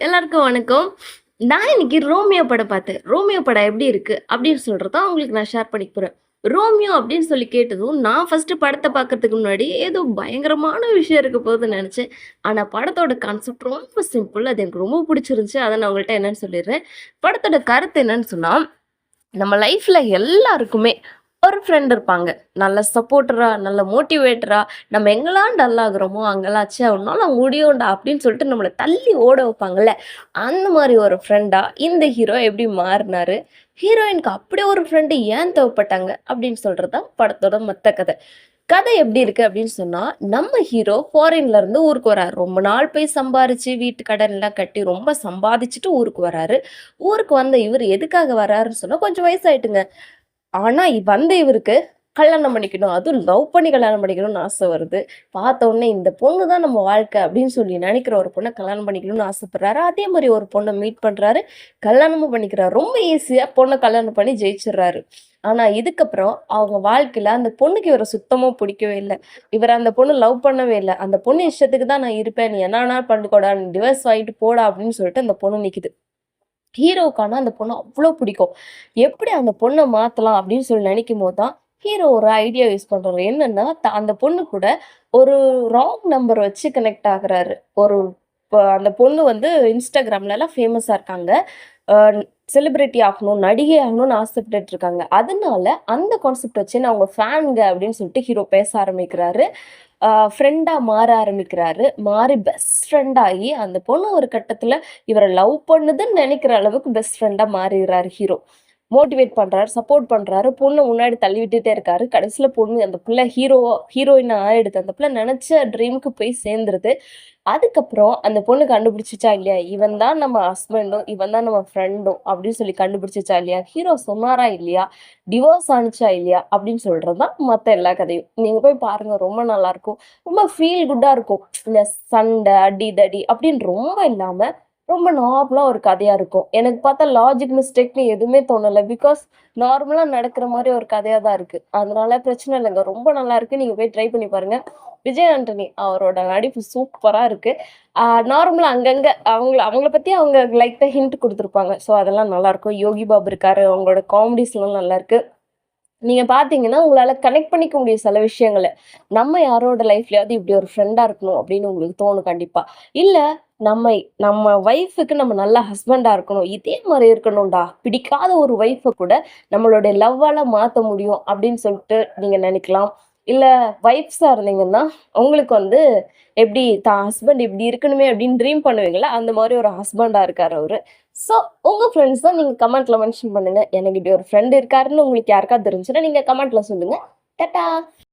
எல்லாருக்கும் வணக்கம். நான் இன்னைக்கு ரோமியோ படம் பார்த்தேன். ரோமியோ படம் எப்படி இருக்கு? அப்படின்னு சொல்றத உங்களுக்கு நான் ஷேர் பண்ணிக்க போறேன். ரோமியோ அப்படின்னு சொல்லி கேட்டதும், நான் ஃபர்ஸ்ட்டு படத்த பார்க்கறதுக்கு முன்னாடி ஏதோ பயங்கரமான விஷயம் இருக்க போகுதுன்னு நெனச்சேன். ஆனா படத்தோட கான்செப்ட் ரொம்ப சிம்பிள். அது எனக்கு ரொம்ப பிடிச்சிருந்துச்சு. அத நான் உங்கள்ட்ட என்னன்னு சொல்லிடுறேன். படத்தோட கருத்து என்னன்னு சொன்னா, நம்ம லைஃப்ல எல்லாருக்குமே ஒரு ஃப்ரெண்ட் இருப்பாங்க. நல்ல சப்போர்ட்டரா, நல்ல மோட்டிவேட்டரா, நம்ம எங்கலாம் டல் ஆகுறோமோ, அங்கலாம் "ச்சே! உன்னால முடியும்டா" அப்படின்னு சொல்லிட்டு நம்மள தள்ளி ஓட வைப்பாங்கல்ல. அந்த மாரி ஒரு ஃப்ரெண்டா இந்த ஹீரோ எப்படி மாறுனாரு? ஹீரோயினுக்கு அப்படி ஒரு ஃப்ரெண்டு ஏன் தேவைப்பட்டாங்க? அப்படின்னு சொல்றது தான் படத்தோட மொத்த கதை. கதை எப்படி இருக்கு அப்படின்னு சொன்னா, நம்ம ஹீரோ ஃபாரின்ல இருந்து ஊருக்கு வராரு. ரொம்ப நாள் போய் சம்பாரிச்சு, வீட்டு கடன்லாம் கட்டி ரொம்ப சம்பாதிச்சுட்டு ஊருக்கு வராரு. ஊருக்கு வந்த இவரு எதுக்காக வராருன்னு சொன்னா, கொஞ்சம் வயசாயிட்டுங்க. ஆனா, வந்த இவருக்கு கல்யாணம் பண்ணிக்கணும். அதுவும் லவ் பண்ணி கல்யாணம் பண்ணிக்கணும்னு ஆசை வருது. பார்த்த உடனே இந்த பொண்ணு தான் நம்ம வாழ்க்கை அப்படின்னு சொல்லி நினைக்கிற ஒரு பொண்ண கல்யாணம் பண்ணிக்கணும்னு ஆசைப்படுறாரு. அதே மாரி ஒரு பொண்ண மீட் பண்றாரு. கல்யாணமும் பண்ணிக்கிறாரு. ரொம்ப ஈஸியா பொண்ண கல்யாணம் பண்ணி ஜெயிச்சுடுறாரு. ஆனா, இதுக்கப்புறம் அவங்க வாழ்க்கையில அந்த பொண்ணுக்கு இவர சுத்தமா பிடிக்கவே இல்ல. இவர அந்த பொண்ணு லவ் பண்ணவே இல்ல. அந்த பொண்ணு இஷ்டத்துக்கு தான் நான் இருப்பேன். நீ என்ன வேணாலும் பண்ணிக்கோடா. நீ டிவோர்ஸ் வாங்கிட்டு போடா அப்படின்னு சொல்லிட்டு அந்த பொண்ணு நிக்குது. ஹீரோவுக்கு ஆனா அந்த பொண்ண அவ்ளோ பிடிக்கும். எப்படி அந்த பொண்ண மாத்தலாம் அப்படின்னு சொல்லி நினைக்கும்போது தான், ஹீரோ ஒரு ஐடியா யூஸ் பண்றாரு. என்னன்னா, அந்த பொண்ணு கூட ஒரு ராங் நம்பர் வச்சு கனெக்ட் ஆகுறாரு. ஒரு அந்த பொண்ணு வந்து Instagramலலாம் ஃபேமஸா இருக்காங்க. அ செலிபிரிட்டி ஆகணும், நடிகை ஆகணும்னு ஆசைப்பட்டுட்டு இருக்காங்க. அதனால அந்த கான்செப்ட் வச்சு நான் உங்க ஃபேன்ங்க அப்படின்னு சொல்லிட்டு ஹீரோ பேச ஆரம்பிக்கிறாரு. ஃப்ரெண்டா மாற ஆரம்பிக்கிறாரு. மாறி பெஸ்ட் ஃப்ரெண்ட் ஆகி, அந்த பொண்ணு ஒரு கட்டத்துல இவர லவ் பண்ணுதுன்னு நெனைக்கிற அளவுக்கு பெஸ்ட் ஃப்ரெண்டா மாறிர்றாரு ஹீரோ. மோட்டிவேட் பண்றாரு, சப்போர்ட் பண்றாரு. பொண்ண முன்னாடி தள்ளி விட்டுட்டே இருக்காரு. கடைசில பொண்ணு அந்த புள்ள ஹீரோயினா ஆயிடுது. அந்த புள்ள நெனச்ச ட்ரீம்க்கு போய் சேர்ந்துருது. அதுக்கப்புறம் அந்த பொண்ணு கண்டுபிடிச்சுச்சா இல்லையா, இவன் தான் நம்ம ஹஸ்பண்டும், இவன் தான் நம்ம ஃப்ரெண்டும் அப்படின்னு சொல்லி கண்டுபிடிச்சுச்சா இல்லையா, ஹீரோ சொன்னாரா இல்லையா, டிவோர்ஸ் ஆனுச்சா இல்லையா அப்படின்னு சொல்றது தான் மத்த எல்லா கதையும். நீங்க போய் பாருங்க ரொம்ப நல்லாருக்கும். ரொம்ப ஃபீல் குட்டா இருக்கும். இந்த சண்டை, அடி, தடி அப்படின்னு ரொம்ப இல்லாம, ரொம்ப நார்மலா ஒரு கதையா இருக்கும். எனக்கு பார்த்தா லாஜிக் மிஸ்டேக்ன்னு எதுவுமே தோணல. பிகாஸ் நார்மலா நடக்கிற மாரி ஒரு கதையா தான் இருக்கு. அதனால பிரச்சனை இல்லங்க. ரொம்ப நல்லாருக்கு. நீங்க போய் ட்ரை பண்ணி பாருங்க. விஜய் ஆண்டனி அவரோட நடிப்பு சூப்பரா இருக்கு. ஆ நார்மலா அங்கங்க அவங்கள அவங்கள பத்தி அவங்க லைட்டா ஹிண்ட் குடுத்துருப்பாங்க. ஸோ அதெல்லாம் நல்லாருக்கும். யோகி பாபு இருக்காரு. அவங்களோட காமெடிஸ்லாம் நல்லாருக்கு. நீங்க பார்த்தீங்கன்னா, உங்களால கனெக்ட் பண்ணிக்க முடியும் சில விஷயங்கள. நம்ம யாரோட லைஃப்லயாவது இப்படி ஒரு ஃப்ரெண்டா இருக்கணும் அப்படின்னு உங்களுக்கு தோணும் கண்டிப்பா. இல்ல நம்ம நம்ம ஒய்ஃப்‌க்கு நம்ம நல்ல ஹஸ்பண்டா இருக்கணும். இதே மாரி இருக்கணும்டா. பிடிக்காத ஒரு ஒய்ஃப கூட நம்மளுடைய லவ்வால மாத்த முடியும் அப்படின்னு சொல்லிட்டு நீங்க நெனைக்கலாம். இல்ல வைஃப்ஸா இருந்தீங்கன்னா, உங்களுக்கு வந்து எப்படி தான் ஹஸ்பண்ட் இப்படி இருக்கணுமே அப்படின்னு ட்ரீம் பண்ணுவீங்கல்ல, அந்த மாரி ஒரு ஹஸ்பண்டா இருக்காரு அவரு. ஸோ உங்க ஃப்ரெண்ட்ஸ் தான் நீங்க கமெண்ட்ல மென்ஷன் பண்ணுங்க. எனக்கு இப்படி ஒரு ஃப்ரெண்ட் இருக்காருன்னு உங்களுக்கு யாருக்காவது தெரிஞ்சுச்சுன்னா, நீங்க கமெண்ட்ல சொல்லுங்க. டாட்டா.